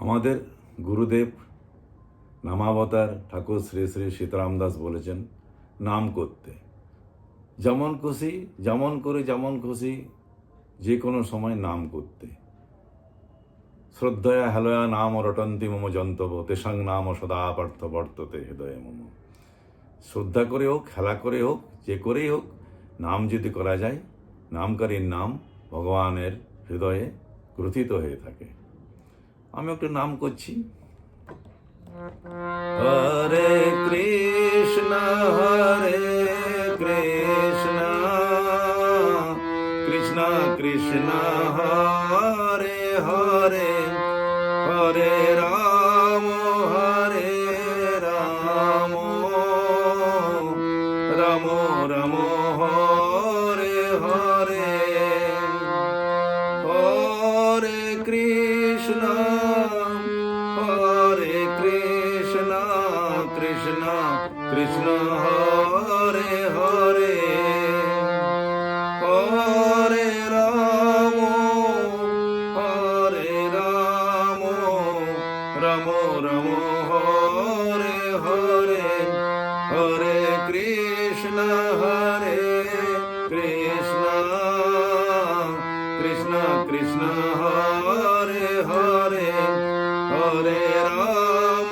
আমাদের গুরুদেব নামাবতার ঠাকুর শ্রী শ্রী সীতারাম দাস বলেছেন নাম করতে, যেমন খুশি যেমন খুশি যে কোনো সময় নাম করতে। শ্রদ্ধয়া হেলয়া নাম রটন্তি মম জন্তব তেসাং নাম সদা পার্থ বর্ততে হৃদয়ে মম। শ্রদ্ধা করে হোক, খেলা করে হোক, যে করেই হোক, নাম যদি করা যায়, নামকারীর নাম ভগবানের হৃদয়ে গ্রথিত হয়ে থাকে। আমি একটু নাম করছি। হরে কৃষ্ণ কৃষ্ণ কৃষ্ণ হরে হরে, হরে রাম রাম রাম হরে হরে, হরে কৃষ্ণ কৃষ্ণ কৃষ্ণ হরে হরে, হরে রাম রাম রাম হরে হরে, হরে কৃষ্ণ কৃষ্ণ কৃষ্ণ হরে হরে, হরে রাম